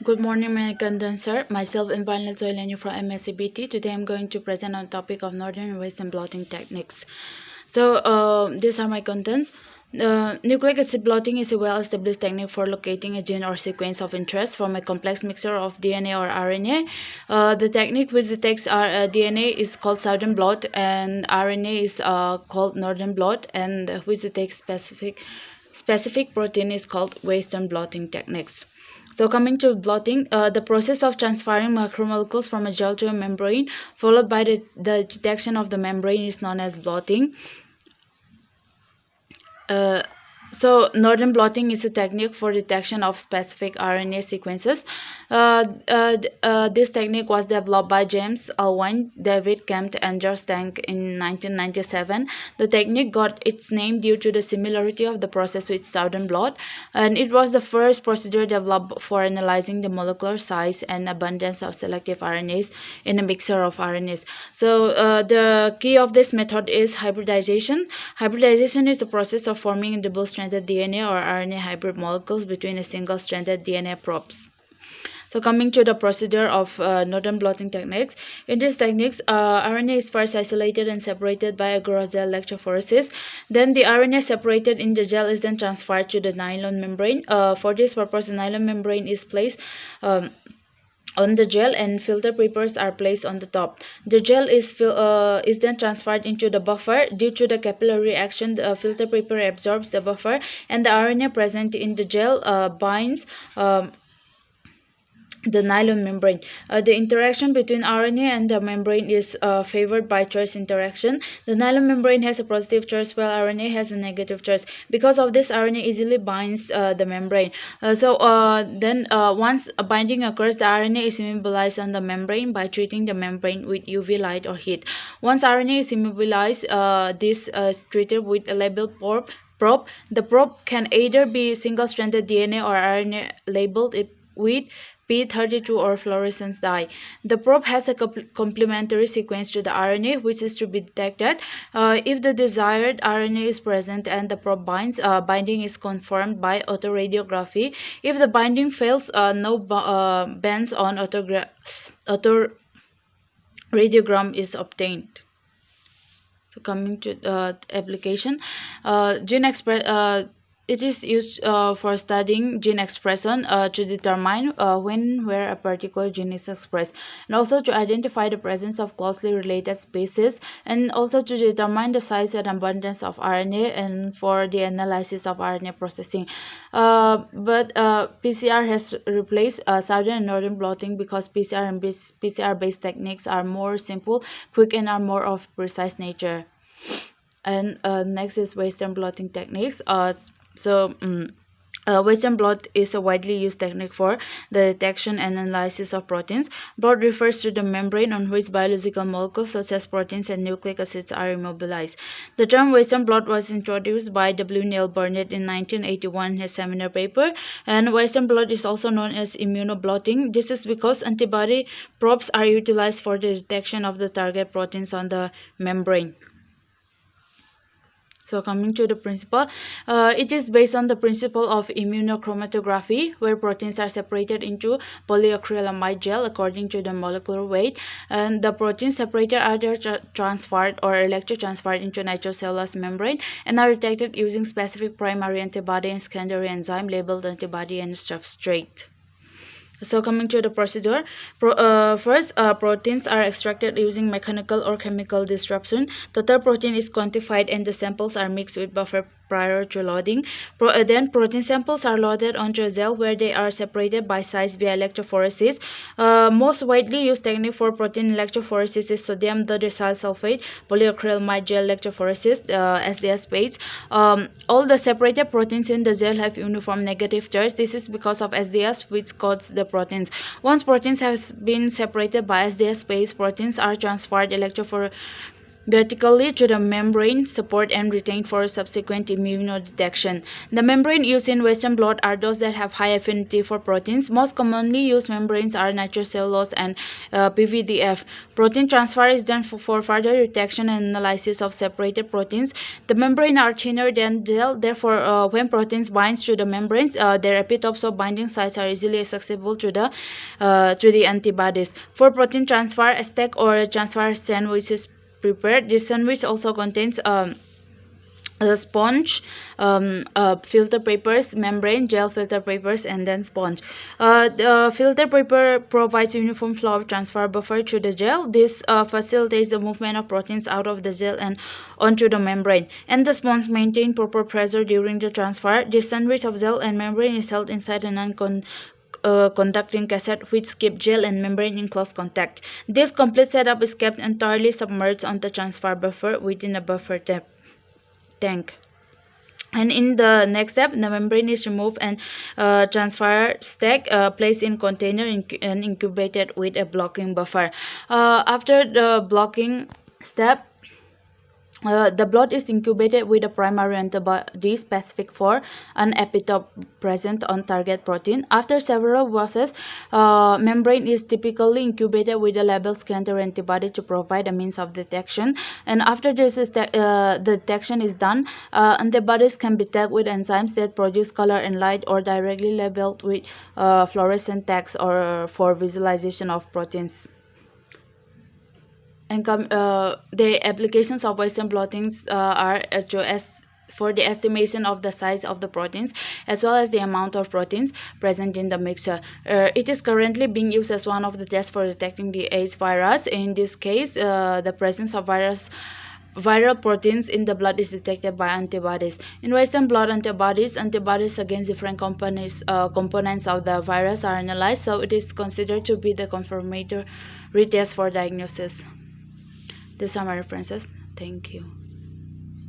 Good morning, my condenser. Myself, Impanal Soilanyu from MSCBT. Today, I'm going to present on topic of northern and western blotting techniques. These are my contents. Nucleic acid blotting is a well-established technique for locating a gene or sequence of interest from a complex mixture of DNA or RNA. The technique which detects DNA is called southern blot, and RNA is called northern blot, and which detects specific protein is called western blotting techniques. So coming to blotting, the process of transferring macromolecules from a gel to a membrane, followed by the detection of the membrane, is known as blotting. Uh, Northern blotting is a technique for detection of specific RNA sequences. This technique was developed by James Alwine, David Kemp, and George Tank in 1997. The technique got its name due to the similarity of the process with southern blot, and it was the first procedure developed for analyzing the molecular size and abundance of selective RNAs in a mixture of RNAs. The key of this method is hybridization. Hybridization is the process of forming double-stranded DNA or RNA hybrid molecules between a single-stranded DNA probes. So coming to the procedure of northern blotting techniques. In these techniques, RNA is first isolated and separated by agarose-gel electrophoresis. Then the RNA separated in the gel is then transferred to the nylon membrane. For this purpose, the nylon membrane is placed on the gel and filter papers are placed on the top. The gel is then transferred into the buffer. Due to the capillary action, the filter paper absorbs the buffer, and the RNA present in the gel binds the nylon membrane. The interaction between RNA and the membrane is favored by charge interaction. The nylon membrane has a positive charge while RNA has a negative charge. Because of this, RNA easily binds the membrane. Once a binding occurs, the RNA is immobilized on the membrane by treating the membrane with UV light or heat. Once RNA is immobilized, this is treated with a labeled probe. The probe can either be single-stranded DNA or RNA labeled with P32 or fluorescence dye. The probe has a complementary sequence to the RNA, which is to be detected. If the desired RNA is present and the probe binds, binding is confirmed by autoradiography. If the binding fails, no bands on autoradiograph is obtained. So coming to application, gene express. It is used for studying gene expression to determine when where a particular gene is expressed, and also to identify the presence of closely related species, and also to determine the size and abundance of RNA, and for the analysis of RNA processing. PCR has replaced southern and northern blotting because PCR-based techniques are more simple, quick, and are more of precise nature. And next is western blotting techniques. Western blot is a widely used technique for the detection and analysis of proteins. Blot refers to the membrane on which biological molecules such as proteins and nucleic acids are immobilized. The term Western blot was introduced by W. Neil Burnett in 1981 in his seminal paper, and Western blot is also known as immunoblotting. This is because antibody probes are utilized for the detection of the target proteins on the membrane. So coming to the principle, it is based on the principle of immunochromatography, where proteins are separated into polyacrylamide gel according to the molecular weight, and the proteins separated are either transferred or electrotransferred into nitrocellulose membrane and are detected using specific primary antibody and secondary enzyme labeled antibody and substrate. So coming to the procedure, first proteins are extracted using mechanical or chemical disruption. Total protein is quantified and the samples are mixed with buffer prior to loading. Then protein samples are loaded onto a gel where they are separated by size via electrophoresis. Most widely used technique for protein electrophoresis is sodium dodecyl sulfate polyacrylamide gel electrophoresis, SDS-based. All the separated proteins in the gel have uniform negative charge. This is because of SDS, which coats the proteins. Once proteins have been separated by SDS-based, proteins are transferred vertically to the membrane, support and retain for subsequent immunodetection. The membrane used in Western blot are those that have high affinity for proteins. Most commonly used membranes are nitrocellulose and PVDF. Protein transfer is done for further detection and analysis of separated proteins. The membrane are thinner than gel, therefore when proteins binds to the membranes, their epitopes of binding sites are easily accessible to the antibodies. For protein transfer, a stack or a transfer sandwich is prepared. This sandwich also contains a sponge, filter papers, membrane, gel filter papers, and then sponge. The filter paper provides uniform flow of transfer buffer to the gel. This facilitates the movement of proteins out of the gel and onto the membrane. And the sponge maintains proper pressure during the transfer. This sandwich of gel and membrane is held inside a conducting cassette which keep gel and membrane in close contact. This complete setup is kept entirely submerged on the transfer buffer within a buffer tank. And in the next step, the membrane is removed and transfer stack placed in container and incubated with a blocking buffer. After the blocking step, the blot is incubated with a primary antibody specific for an epitope present on target protein. After several processes, membrane is typically incubated with a labeled scanner antibody to provide a means of detection. And after the detection is done, antibodies can be tagged with enzymes that produce color and light, or directly labeled with fluorescent tags or for visualization of proteins. And the applications of Western blottings are for the estimation of the size of the proteins as well as the amount of proteins present in the mixture. It is currently being used as one of the tests for detecting the AIDS virus. In this case, the presence of viral proteins in the blood is detected by antibodies. In Western blot, antibodies against different components of the virus are analyzed, so it is considered to be the confirmatory test for diagnosis. These are my references. Thank you.